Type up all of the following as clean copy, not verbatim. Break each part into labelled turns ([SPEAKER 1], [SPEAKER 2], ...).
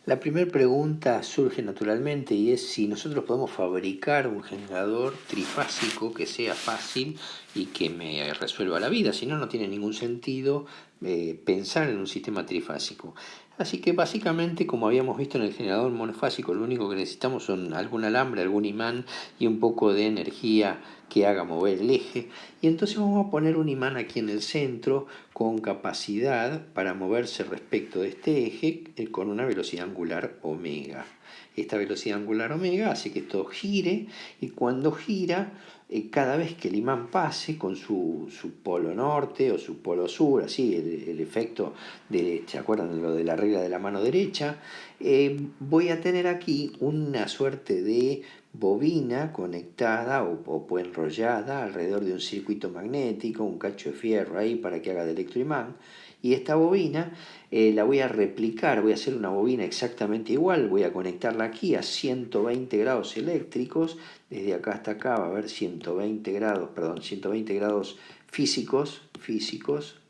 [SPEAKER 1] La primera pregunta surge naturalmente y es si nosotros podemos fabricar un generador trifásico que sea fácil y que me resuelva la vida. Si no, no tiene ningún sentido pensar en un sistema trifásico. Así que básicamente, como habíamos visto en el generador monofásico, lo único que necesitamos son algún alambre, algún imán y un poco de energía que haga mover el eje. Y entonces vamos a poner un imán aquí en el centro con capacidad para moverse respecto de este eje con una velocidad angular omega. Esta velocidad angular omega hace que esto gire y cuando gira, cada vez que el imán pase con su polo norte o su polo sur, así el efecto de, ¿se acuerdan de lo de la regla de la mano derecha? Voy a tener aquí una suerte de bobina conectada o enrollada alrededor de un circuito magnético, un cacho de fierro ahí para que haga de electroimán. Y esta bobina la voy a replicar, voy a hacer una bobina exactamente igual, voy a conectarla aquí a 120 grados eléctricos, desde acá hasta acá va a haber 120 grados físicos,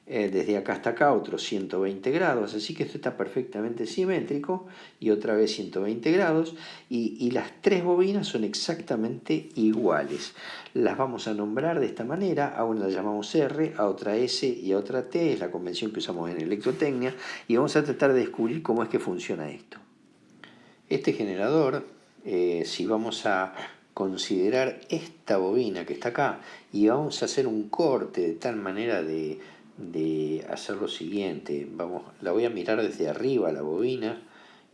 [SPEAKER 1] desde acá hasta acá otros 120 grados, así que esto está perfectamente simétrico, y otra vez 120 grados, y las tres bobinas son exactamente iguales. Las vamos a nombrar de esta manera, a una la llamamos R, a otra S y a otra T, es la convención que usamos en electrotecnia, y vamos a tratar de descubrir cómo es que funciona esto. Este generador, si vamos a considerar esta bobina que está acá y vamos a hacer un corte de tal manera de hacer lo siguiente, la voy a mirar desde arriba la bobina,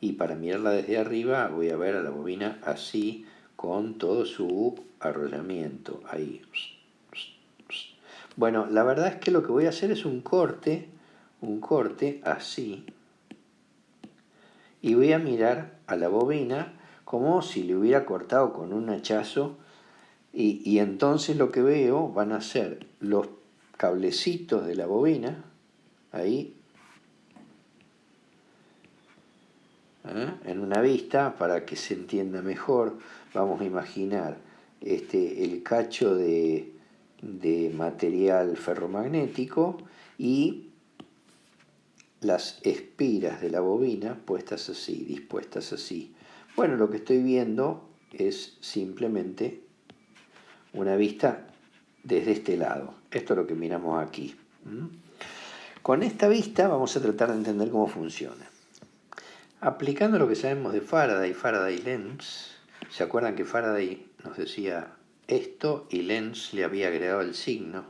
[SPEAKER 1] y para mirarla desde arriba voy a ver a la bobina así con todo su arrollamiento ahí. Bueno, la verdad es que lo que voy a hacer es un corte así, y voy a mirar a la bobina como si le hubiera cortado con un hachazo, y entonces lo que veo van a ser los cablecitos de la bobina ahí, en una vista. Para que se entienda mejor, vamos a imaginar el cacho de material ferromagnético y las espiras de la bobina puestas así, dispuestas así. Bueno, lo que estoy viendo es simplemente una vista desde este lado. Esto es lo que miramos aquí. Con esta vista vamos a tratar de entender cómo funciona. Aplicando lo que sabemos de Faraday-Lenz, ¿se acuerdan que Faraday nos decía esto y Lenz le había agregado el signo?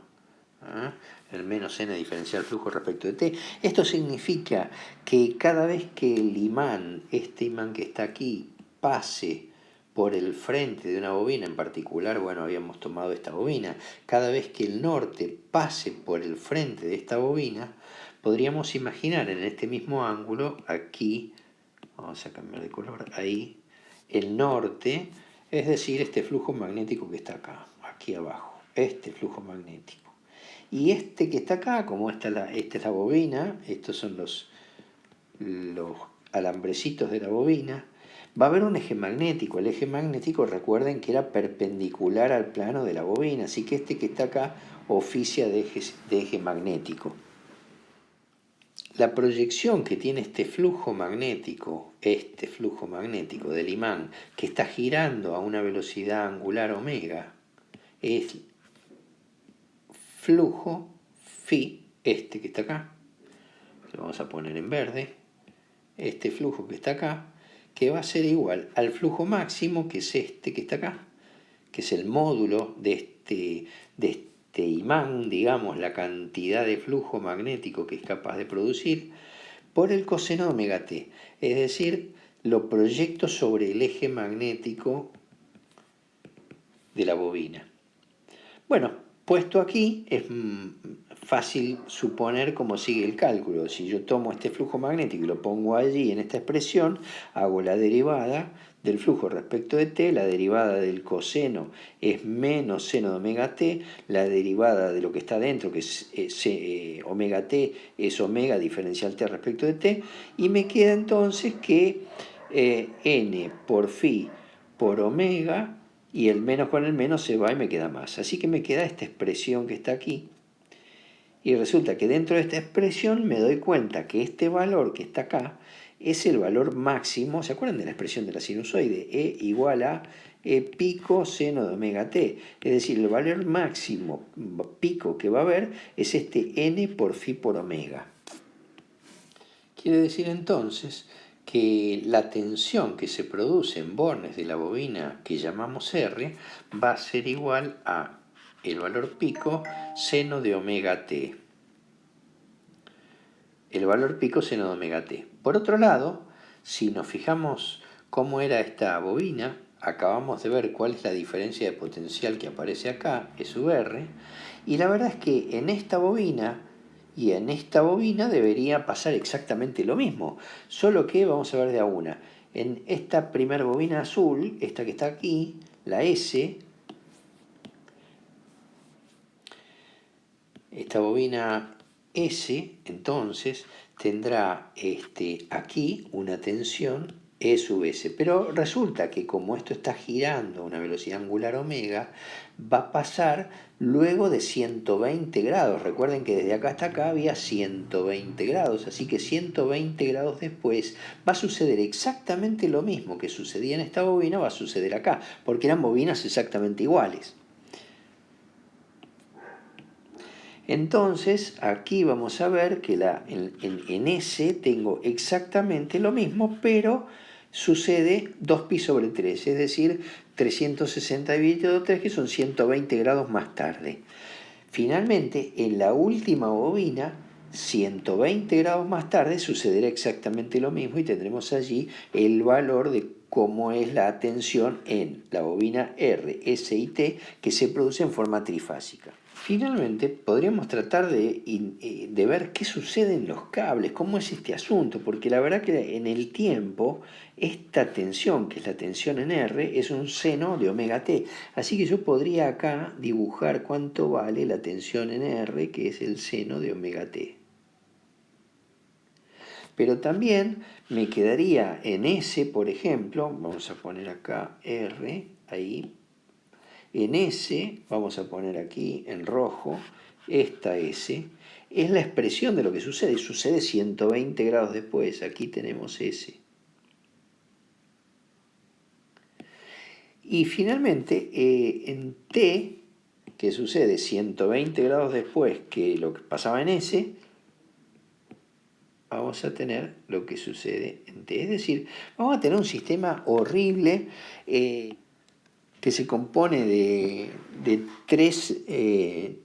[SPEAKER 1] El menos n diferencial flujo respecto de t. Esto significa que cada vez que el imán, este imán que está aquí, pase por el frente de una bobina en particular, bueno, habíamos tomado esta bobina, cada vez que el norte pase por el frente de esta bobina, podríamos imaginar en este mismo ángulo, aquí, vamos a cambiar de color, ahí, el norte, es decir, este flujo magnético que está acá, aquí abajo, este flujo magnético. Y este que está acá, como esta es la bobina, estos son los alambrecitos de la bobina, va a haber un eje magnético. El eje magnético, recuerden que era perpendicular al plano de la bobina, así que este que está acá oficia de eje magnético. La proyección que tiene este flujo magnético del imán, que está girando a una velocidad angular omega, es flujo phi, este que está acá, lo vamos a poner en verde, este flujo que está acá, que va a ser igual al flujo máximo, que es este que está acá, que es el módulo de este imán, digamos, la cantidad de flujo magnético que es capaz de producir, por el coseno de omega t. Es decir, lo proyecto sobre el eje magnético de la bobina. Bueno, puesto aquí es fácil suponer cómo sigue el cálculo. Si yo tomo este flujo magnético y lo pongo allí en esta expresión, hago la derivada del flujo respecto de t, la derivada del coseno es menos seno de omega t, la derivada de lo que está dentro, que es omega t, es omega diferencial t respecto de t, y me queda entonces que n por phi por omega, y el menos con el menos se va y me queda más. Así que me queda esta expresión que está aquí. Y resulta que dentro de esta expresión me doy cuenta que este valor que está acá es el valor máximo. ¿Se acuerdan de la expresión de la sinusoide? E igual a E pico seno de omega t. Es decir, el valor máximo pico que va a haber es este n por phi por omega. Quiere decir entonces que la tensión que se produce en bornes de la bobina que llamamos R va a ser igual a el valor pico seno de omega t. El valor pico seno de omega t. Por otro lado, si nos fijamos cómo era esta bobina, acabamos de ver cuál es la diferencia de potencial que aparece acá, E sub R, y la verdad es que en esta bobina y en esta bobina debería pasar exactamente lo mismo, solo que vamos a ver de a una. En esta primera bobina azul, esta que está aquí, la S, esta bobina S, entonces, tendrá aquí una tensión E sub S. Pero resulta que como esto está girando a una velocidad angular omega, va a pasar luego de 120 grados. Recuerden que desde acá hasta acá había 120 grados, así que 120 grados después va a suceder exactamente lo mismo que sucedía en esta bobina, va a suceder acá, porque eran bobinas exactamente iguales. Entonces, aquí vamos a ver que en S tengo exactamente lo mismo, pero sucede 2pi sobre 3, es decir, 360 dividido 3, que son 120 grados más tarde. Finalmente, en la última bobina, 120 grados más tarde, sucederá exactamente lo mismo y tendremos allí el valor de cómo es la tensión en la bobina R, S y T que se produce en forma trifásica. Finalmente, podríamos tratar de ver qué sucede en los cables, cómo es este asunto, porque la verdad que en el tiempo esta tensión, que es la tensión en R, es un seno de omega t. Así que yo podría acá dibujar cuánto vale la tensión en R, que es el seno de omega t. Pero también me quedaría en S, por ejemplo, vamos a poner acá R, ahí. En S, vamos a poner aquí en rojo, esta S, es la expresión de lo que sucede. Sucede 120 grados después. Aquí tenemos S. Y finalmente, en T, que sucede 120 grados después que lo que pasaba en S, vamos a tener lo que sucede en T. Es decir, vamos a tener un sistema horrible que se compone de tres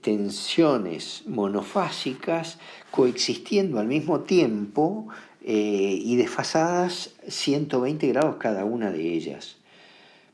[SPEAKER 1] tensiones monofásicas coexistiendo al mismo tiempo y desfasadas 120 grados cada una de ellas.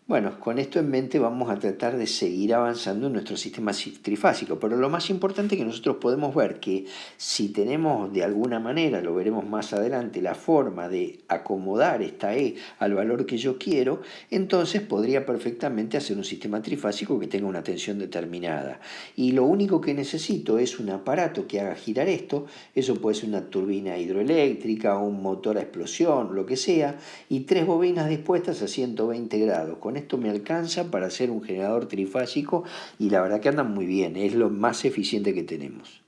[SPEAKER 1] Bueno, con esto en mente vamos a tratar de seguir avanzando en nuestro sistema trifásico, pero lo más importante es que nosotros podemos ver que si tenemos de alguna manera, lo veremos más adelante, la forma de acomodar esta E al valor que yo quiero, entonces podría perfectamente hacer un sistema trifásico que tenga una tensión determinada. Y lo único que necesito es un aparato que haga girar esto, eso puede ser una turbina hidroeléctrica, un motor a explosión, lo que sea, y tres bobinas dispuestas a 120 grados. Con esto me alcanza para hacer un generador trifásico y la verdad que andan muy bien, es lo más eficiente que tenemos.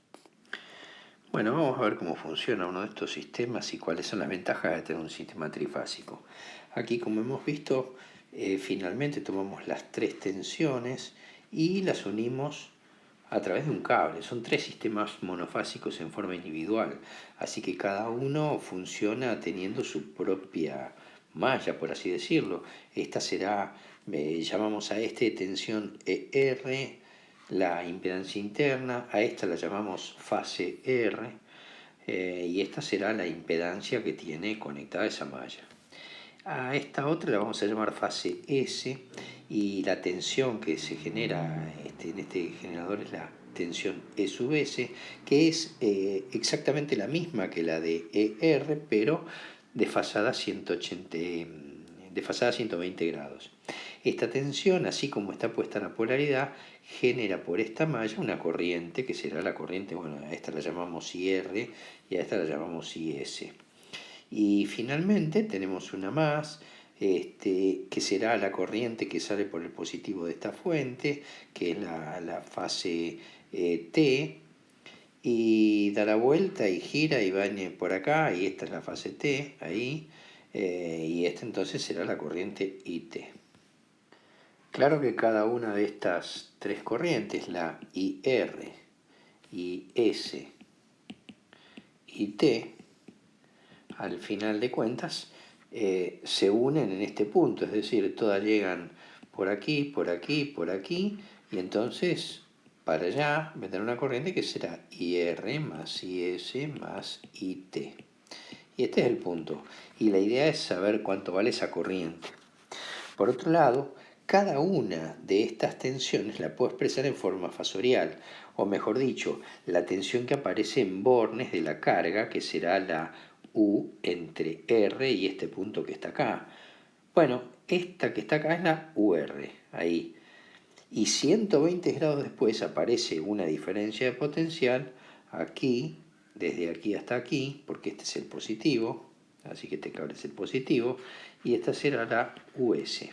[SPEAKER 1] Bueno, vamos a ver cómo funciona uno de estos sistemas y cuáles son las ventajas de tener un sistema trifásico. Aquí, como hemos visto, finalmente tomamos las tres tensiones y las unimos a través de un cable. Son tres sistemas monofásicos en forma individual, así que cada uno funciona teniendo su propia malla, por así decirlo. Esta será, llamamos a tensión ER, la impedancia interna, a esta la llamamos fase R, y esta será la impedancia que tiene conectada esa malla. A esta otra la vamos a llamar fase S, y la tensión que se genera en este generador es la tensión E sub S, que es exactamente la misma que la de ER, pero desfasada 120 grados. Esta tensión, así como está puesta en la polaridad, genera por esta malla una corriente, que será la corriente, bueno, a esta la llamamos IR y a esta la llamamos IS. Y finalmente tenemos una más, que será la corriente que sale por el positivo de esta fuente, que es la fase T, y da la vuelta y gira y va por acá, y esta es la fase T, ahí, y esta entonces será la corriente IT. Claro que cada una de estas tres corrientes, la IR, IS y T, al final de cuentas, se unen en este punto, es decir, todas llegan por aquí, por aquí, por aquí, y entonces para allá vendrá una corriente que será IR más IS más IT. Y este es el punto. Y la idea es saber cuánto vale esa corriente. Por otro lado, cada una de estas tensiones la puedo expresar en forma fasorial, o mejor dicho, la tensión que aparece en bornes de la carga, que será la U entre R y este punto que está acá. Bueno, esta que está acá es la UR, ahí. Y 120 grados después aparece una diferencia de potencial aquí, desde aquí hasta aquí, porque este es el positivo, así que este cable es el positivo, y esta será la US.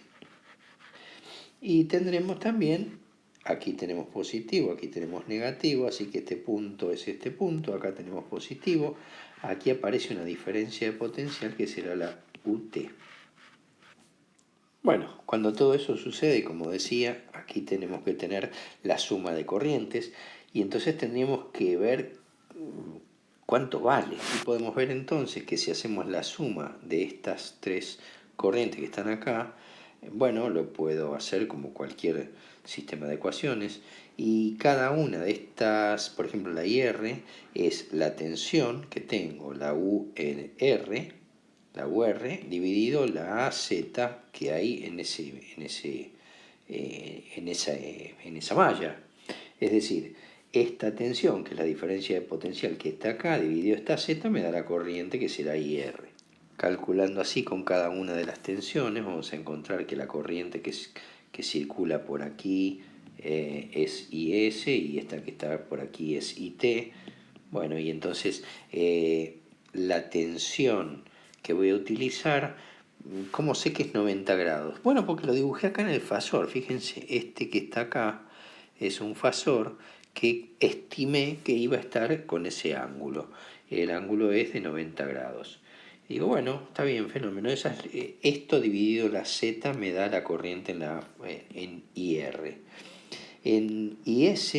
[SPEAKER 1] Y tendremos también, aquí tenemos positivo, aquí tenemos negativo, así que este punto es este punto, acá tenemos positivo, aquí aparece una diferencia de potencial que será la UT. Bueno, cuando todo eso sucede, como decía, aquí tenemos que tener la suma de corrientes y entonces tendríamos que ver cuánto vale. Y podemos ver entonces que si hacemos la suma de estas tres corrientes que están acá, bueno, lo puedo hacer como cualquier sistema de ecuaciones y cada una de estas, por ejemplo la IR es la tensión que tengo, la UR, dividido la AZ que hay en esa malla. Es decir, esta tensión, que es la diferencia de potencial que está acá, dividido esta Z, me da la corriente que será IR. Calculando así con cada una de las tensiones, vamos a encontrar que la corriente que circula por aquí es IS y esta que está por aquí es IT. Bueno, y entonces la tensión que voy a utilizar, ¿cómo sé que es 90 grados? Bueno, porque lo dibujé acá en el fasor. Fíjense, este que está acá es un fasor que estimé que iba a estar con ese ángulo. El ángulo es de 90 grados. Digo, bueno, está bien, fenómeno. Esto dividido la Z me da la corriente en IR. En IS,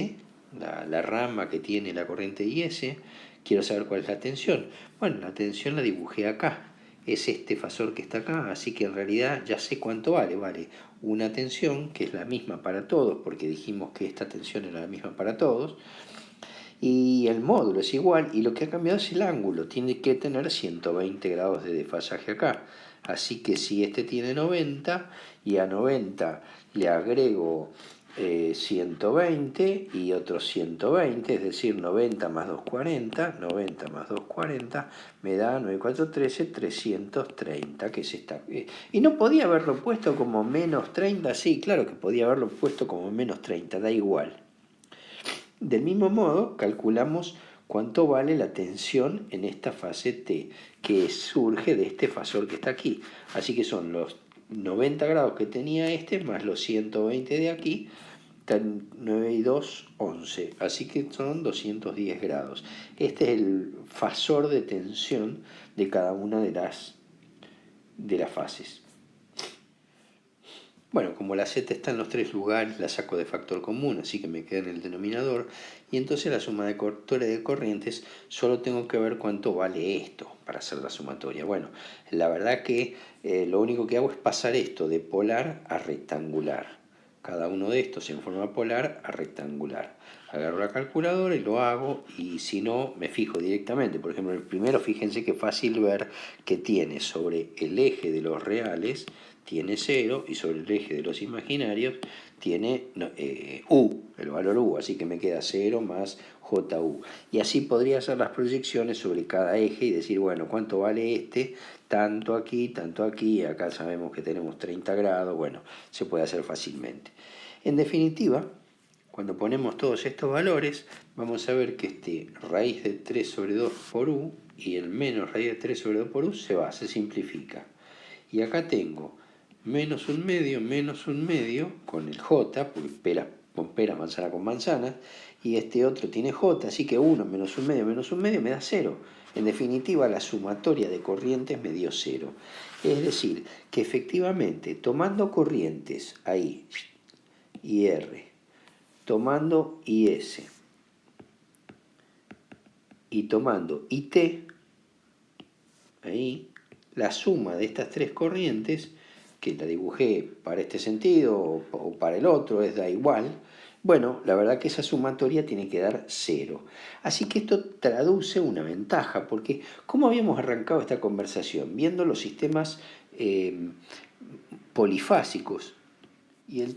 [SPEAKER 1] la rama que tiene la corriente IS, quiero saber cuál es la tensión. Bueno, la tensión la dibujé acá. Es este fasor que está acá, así que en realidad ya sé cuánto vale. Vale una tensión que es la misma para todos, porque dijimos que esta tensión era la misma para todos, y el módulo es igual, y lo que ha cambiado es el ángulo. Tiene que tener 120 grados de desfasaje acá. Así que si este tiene 90, y a 90 le agrego 120 y otros 120, es decir, 90 más 240, 90 más 240 me da 9413, 330, que es esta. Y no podía haberlo puesto como menos 30, sí, claro que podía haberlo puesto como menos 30, da igual. Del mismo modo, calculamos cuánto vale la tensión en esta fase T, que surge de este fasor que está aquí. Así que son los 90 grados que tenía este, más los 120 de aquí, 9 y 2, 11. Así que son 210 grados. Este es el fasor de tensión de cada una de las fases. Bueno, como la Z está en los tres lugares, la saco de factor común, así que me queda en el denominador. Y entonces la suma de corrientes, solo tengo que ver cuánto vale esto para hacer la sumatoria. Bueno, la verdad que lo único que hago es pasar esto de polar a rectangular. Cada uno de estos en forma polar a rectangular. Agarro la calculadora y lo hago, y si no, me fijo directamente. Por ejemplo, el primero, fíjense que fácil ver que tiene sobre el eje de los reales, tiene 0, y sobre el eje de los imaginarios tiene U, el valor U, así que me queda 0 más JU. Y así podría hacer las proyecciones sobre cada eje y decir, bueno, ¿cuánto vale este? Tanto aquí, acá sabemos que tenemos 30 grados, bueno, se puede hacer fácilmente. En definitiva, cuando ponemos todos estos valores, vamos a ver que este raíz de 3 sobre 2 por U y el menos raíz de 3 sobre 2 por U se simplifica. Y acá tengo menos un medio, con el J, porque pera con pera, manzana con manzana, y este otro tiene J, así que 1 menos 1 medio me da 0. En definitiva, la sumatoria de corrientes me dio 0. Es decir, que efectivamente, tomando corrientes ahí, IR, tomando IS y tomando IT, ahí, la suma de estas tres corrientes, que la dibujé para este sentido o para el otro, da igual, bueno, la verdad que esa sumatoria tiene que dar 0. Así que esto traduce una ventaja, porque ¿cómo habíamos arrancado esta conversación? Viendo los sistemas polifásicos. Y el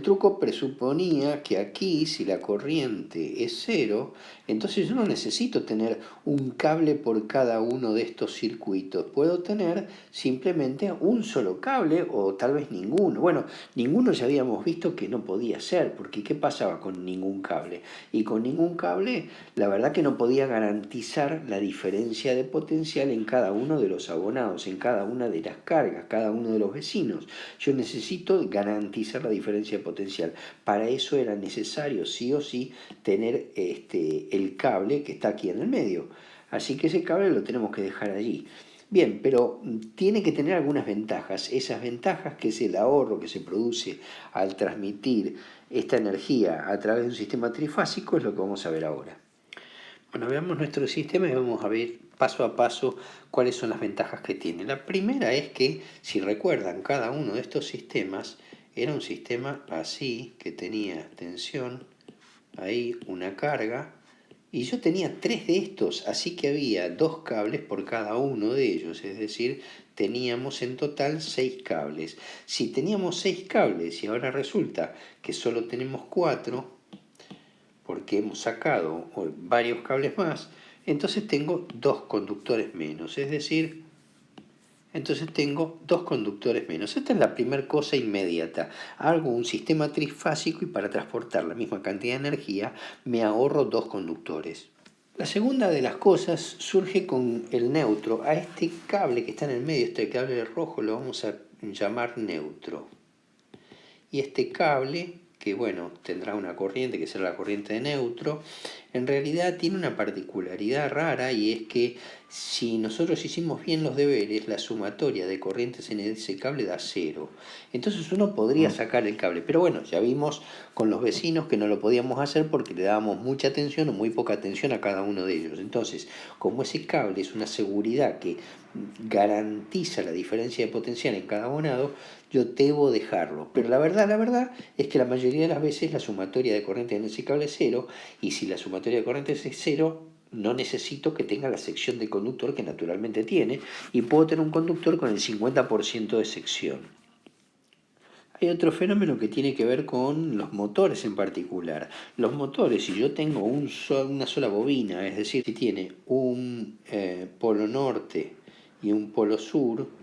[SPEAKER 1] truco presuponía que aquí, si la corriente es 0, entonces yo no necesito tener un cable por cada uno de estos circuitos. Puedo tener simplemente un solo cable o tal vez ninguno. Bueno, ninguno ya habíamos visto que no podía ser, porque ¿qué pasaba con ningún cable? Y con ningún cable, la verdad que no podía garantizar la diferencia de potencial en cada uno de los abonados, en cada una de las cargas, cada uno de los vecinos. Yo necesito garantizar la diferencia de potencial. Para eso era necesario sí o sí tener el cable que está aquí en el medio. Así que ese cable lo tenemos que dejar allí. Bien, pero tiene que tener algunas ventajas. Esas ventajas, que es el ahorro que se produce al transmitir esta energía a través de un sistema trifásico, es lo que vamos a ver ahora. Bueno, veamos nuestro sistema y vamos a ver paso a paso cuáles son las ventajas que tiene. La primera es que, si recuerdan, cada uno de estos sistemas era un sistema así, que tenía tensión, ahí una carga, y yo tenía 3 de estos, así que había 2 cables por cada uno de ellos, es decir, teníamos en total 6 cables. Si teníamos 6 cables y ahora resulta que solo tenemos 4, porque hemos sacado varios cables más, entonces tengo 2 conductores menos, es decir, entonces tengo 2 conductores menos. Esta es la primera cosa inmediata. Hago un sistema trifásico y para transportar la misma cantidad de energía me ahorro 2 conductores. La segunda de las cosas surge con el neutro. A este cable que está en el medio, este cable rojo, lo vamos a llamar neutro. Y este cable, que bueno, tendrá una corriente que será la corriente de neutro, en realidad tiene una particularidad rara, y es que si nosotros hicimos bien los deberes, la sumatoria de corrientes en ese cable da 0. Entonces uno podría sacar el cable, pero bueno, ya vimos con los vecinos que no lo podíamos hacer porque le dábamos mucha atención o muy poca atención a cada uno de ellos. Entonces, como ese cable es una seguridad que garantiza la diferencia de potencial en cada abonado, yo debo dejarlo. Pero la verdad es que la mayoría de las veces la sumatoria de corriente en ese cable es 0, y si la sumatoria de corrientes es 0, no necesito que tenga la sección de conductor que naturalmente tiene, y puedo tener un conductor con el 50% de sección. Hay otro fenómeno que tiene que ver con los motores en particular. Los motores, si yo tengo una sola bobina, es decir, si tiene un polo norte y un polo sur,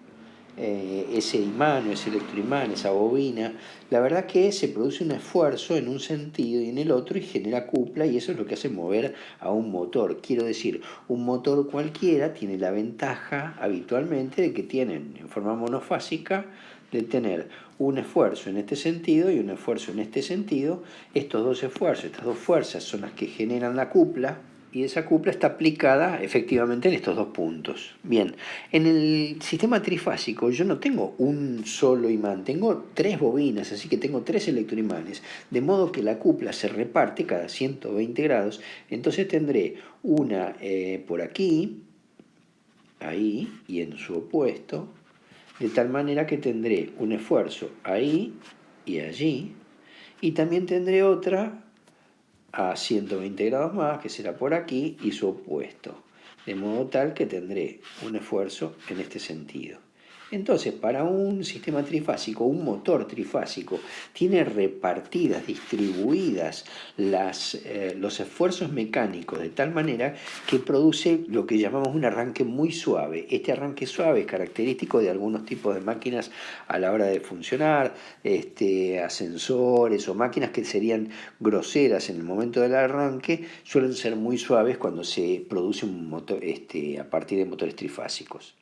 [SPEAKER 1] ese imán o ese electroimán, esa bobina, la verdad que se produce un esfuerzo en un sentido y en el otro y genera cupla, y eso es lo que hace mover a un motor. Quiero decir, un motor cualquiera tiene la ventaja habitualmente de que tienen en forma monofásica de tener un esfuerzo en este sentido y un esfuerzo en este sentido. Estos dos esfuerzos, estas dos fuerzas son las que generan la cupla, y esa cupla está aplicada efectivamente en estos 2 puntos. Bien, en el sistema trifásico yo no tengo un solo imán, tengo 3 bobinas, así que tengo 3 electroimanes, de modo que la cupla se reparte cada 120 grados, entonces tendré una por aquí, ahí y en su opuesto, de tal manera que tendré un esfuerzo ahí y allí, y también tendré otra a 120 grados más, que será por aquí, y su opuesto, de modo tal que tendré un esfuerzo en este sentido. Entonces, para un sistema trifásico, un motor trifásico, tiene repartidas, distribuidas los esfuerzos mecánicos de tal manera que produce lo que llamamos un arranque muy suave. Este arranque suave es característico de algunos tipos de máquinas a la hora de funcionar, ascensores o máquinas que serían groseras en el momento del arranque, suelen ser muy suaves cuando se produce un motor a partir de motores trifásicos.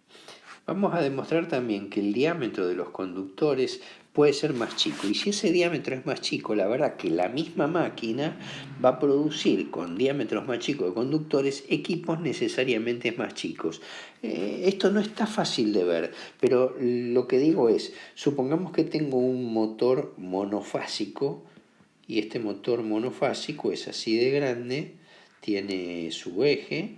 [SPEAKER 1] Vamos a demostrar también que el diámetro de los conductores puede ser más chico. Y si ese diámetro es más chico, la verdad que la misma máquina va a producir con diámetros más chicos de conductores equipos necesariamente más chicos. Esto no está fácil de ver, pero lo que digo es, supongamos que tengo un motor monofásico y este motor monofásico es así de grande, tiene su eje,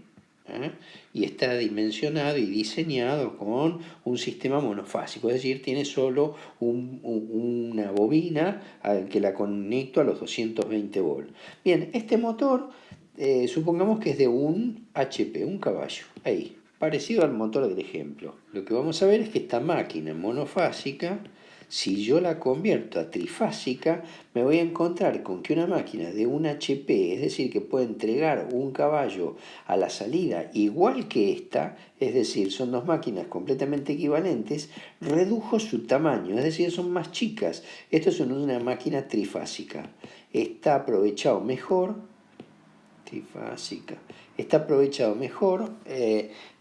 [SPEAKER 1] ¿eh? Y está dimensionado y diseñado con un sistema monofásico, es decir, tiene solo una bobina al que la conecto a los 220 volts. Bien, este motor, supongamos que es de un HP, un caballo, ahí, parecido al motor del ejemplo. Lo que vamos a ver es que esta máquina monofásica, si yo la convierto a trifásica, me voy a encontrar con que una máquina de un HP, es decir, que puede entregar un caballo a la salida igual que esta, es decir, son dos máquinas completamente equivalentes, redujo su tamaño, es decir, son más chicas. Esto es una máquina trifásica. Está aprovechado mejor, trifásica, está aprovechado mejor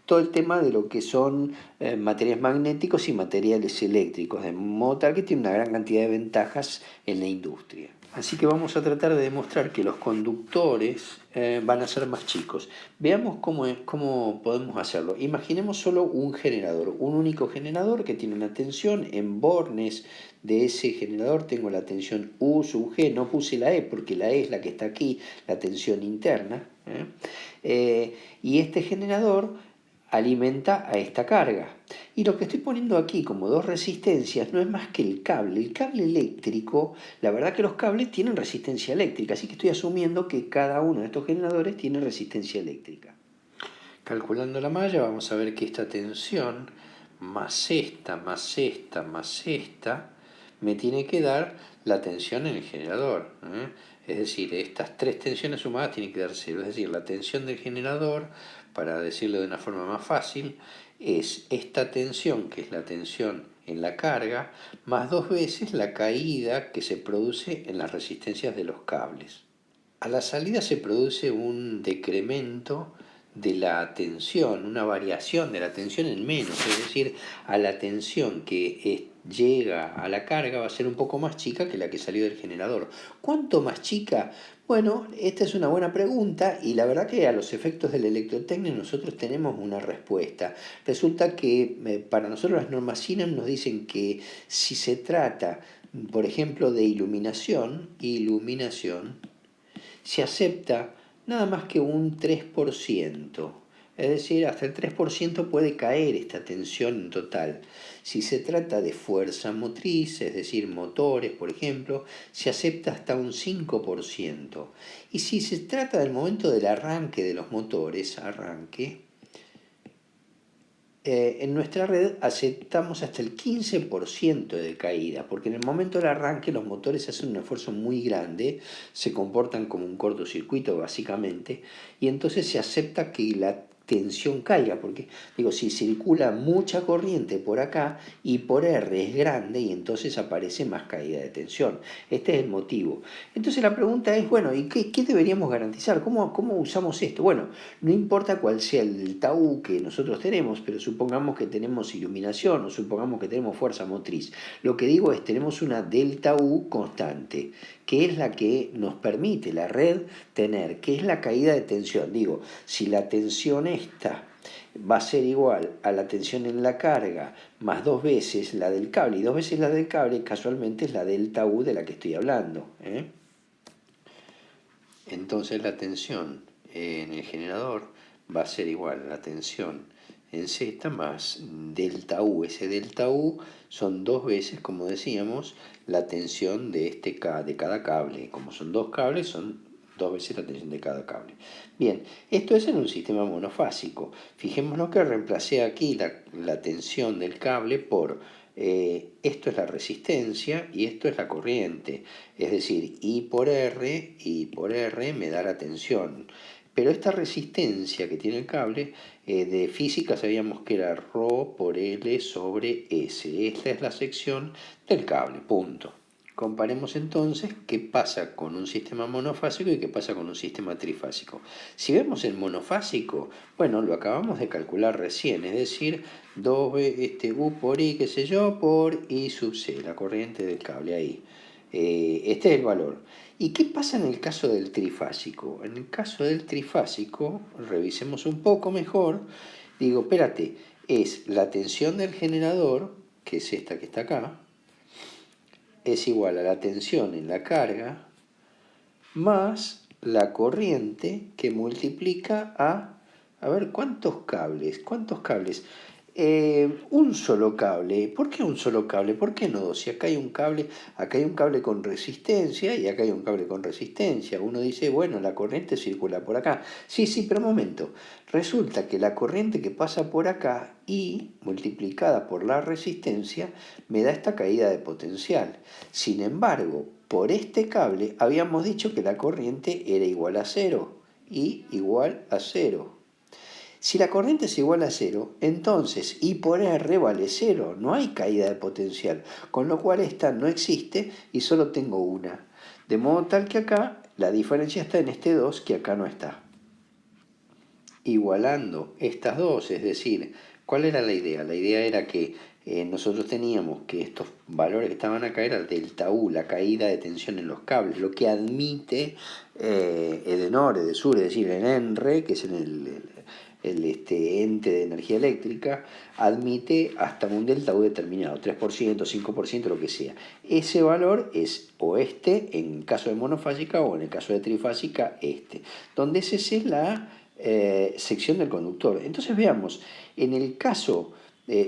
[SPEAKER 1] todo el tema de lo que son materiales magnéticos y materiales eléctricos, de modo tal que tiene una gran cantidad de ventajas en la industria. Así que vamos a tratar de demostrar que los conductores van a ser más chicos. Veamos cómo podemos hacerlo. Imaginemos solo un generador, un único generador que tiene una tensión en bornes de ese generador. Tengo la tensión U sub G, no puse la E porque la E es la que está aquí, la tensión interna. Y este generador alimenta a esta carga. Y lo que estoy poniendo aquí como dos resistencias no es más que el cable. El cable eléctrico, la verdad que los cables tienen resistencia eléctrica, así que estoy asumiendo que cada uno de estos generadores tiene resistencia eléctrica. Calculando la malla vamos a ver que esta tensión más esta, más esta, más esta, me tiene que dar la tensión en el generador. Es decir, estas tres tensiones sumadas tienen que dar cero. Es decir, la tensión del generador, para decirlo de una forma más fácil, es esta tensión, que es la tensión en la carga, más dos veces la caída que se produce en las resistencias de los cables. A la salida se produce un decremento de la tensión, una variación de la tensión en menos, es decir, a la tensión que llega a la carga va a ser un poco más chica que la que salió del generador. ¿Cuánto más chica? Bueno, esta es una buena pregunta y la verdad que a los efectos del electrotecnia nosotros tenemos una respuesta. Resulta que para nosotros las normas SINAM nos dicen que si se trata, por ejemplo, de iluminación, se acepta nada más que un 3%. Es decir, hasta el 3% puede caer esta tensión en total. Si se trata de fuerza motriz, es decir, motores, por ejemplo, se acepta hasta un 5%. Y si se trata del momento del arranque de los motores, en nuestra red aceptamos hasta el 15% de caída, porque en el momento del arranque los motores hacen un esfuerzo muy grande, se comportan como un cortocircuito básicamente, y entonces se acepta que la tensión caiga, porque digo, si circula mucha corriente por acá y por R es grande y entonces aparece más caída de tensión. Este es el motivo. Entonces la pregunta es, bueno, ¿y qué deberíamos garantizar? ¿Cómo usamos esto? Bueno, no importa cuál sea el delta U que nosotros tenemos, pero supongamos que tenemos iluminación o supongamos que tenemos fuerza motriz. Lo que digo es, tenemos una delta U constante, que es la que nos permite la red tener, que es la caída de tensión. Digo, si la tensión esta va a ser igual a la tensión en la carga más dos veces la del cable, y dos veces la del cable casualmente es la delta U de la que estoy hablando. Entonces la tensión en el generador va a ser igual a la tensión en Z más delta U. Ese delta U son dos veces, como decíamos, la tensión de cada cable. Como son dos cables, son dos veces la tensión de cada cable. Bien, esto es en un sistema monofásico. Fijémonos que reemplacé aquí la tensión del cable por esto es la resistencia y esto es la corriente. Es decir, I por R me da la tensión. Pero esta resistencia que tiene el cable, de física sabíamos que era ρ por L sobre S. Esta es la sección del cable, punto. Comparemos entonces qué pasa con un sistema monofásico y qué pasa con un sistema trifásico. Si vemos el monofásico, bueno, lo acabamos de calcular recién, es decir, 2B, U por I, qué sé yo, por I sub C, la corriente del cable ahí. Este es el valor. ¿Y qué pasa en el caso del trifásico? En el caso del trifásico, revisemos un poco mejor. Digo, espérate, es la tensión del generador, que es esta que está acá, es igual a la tensión en la carga más la corriente que multiplica a ver, ¿cuántos cables? Un solo cable. ¿Por qué un solo cable? ¿Por qué no dos? Si acá hay un cable con resistencia y acá hay un cable con resistencia. Uno dice, bueno, la corriente circula por acá. Sí, pero un momento. Resulta que la corriente que pasa por acá y multiplicada por la resistencia me da esta caída de potencial. Sin embargo, por este cable habíamos dicho que la corriente era igual a 0 y igual a 0. Si la corriente es igual a 0, entonces I por R vale 0, no hay caída de potencial, con lo cual esta no existe y solo tengo una. De modo tal que acá la diferencia está en este 2 que acá no está. Igualando estas dos, es decir, ¿cuál era la idea? La idea era que nosotros teníamos que estos valores que estaban acá era delta U, la caída de tensión en los cables, lo que admite Edenor, Edesur, es decir, en ENRE, que es el ente de energía eléctrica, admite hasta un delta U determinado, 3%, 5%, lo que sea. Ese valor es o este, en caso de monofásica, o en el caso de trifásica, este, donde esa es la sección del conductor. Entonces veamos, en el caso,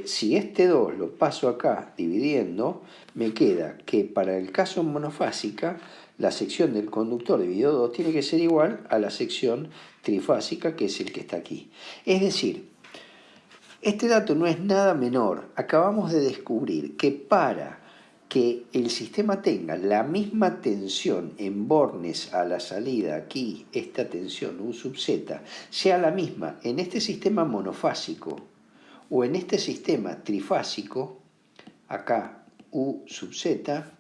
[SPEAKER 1] si este 2 lo paso acá dividiendo, me queda que para el caso monofásica, la sección del conductor dividido 2 tiene que ser igual a la sección trifásica, que es el que está aquí. Es decir, este dato no es nada menor. Acabamos de descubrir que para que el sistema tenga la misma tensión en bornes a la salida, aquí esta tensión U sub Z, sea la misma en este sistema monofásico o en este sistema trifásico, acá U sub Z,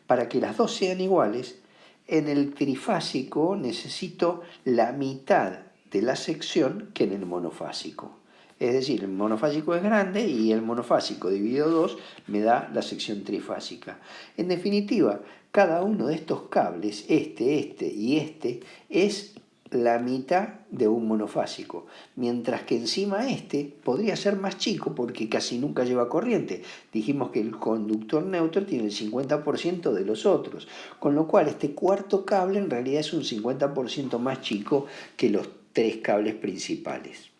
[SPEAKER 1] para que las dos sean iguales, en el trifásico necesito la mitad de la sección que en el monofásico. Es decir, el monofásico es grande y el monofásico dividido 2 me da la sección trifásica. En definitiva, cada uno de estos cables, este y este, es la mitad de un monofásico, mientras que encima este podría ser más chico porque casi nunca lleva corriente. Dijimos que el conductor neutro tiene el 50% de los otros, con lo cual este cuarto cable en realidad es un 50% más chico que los tres cables principales.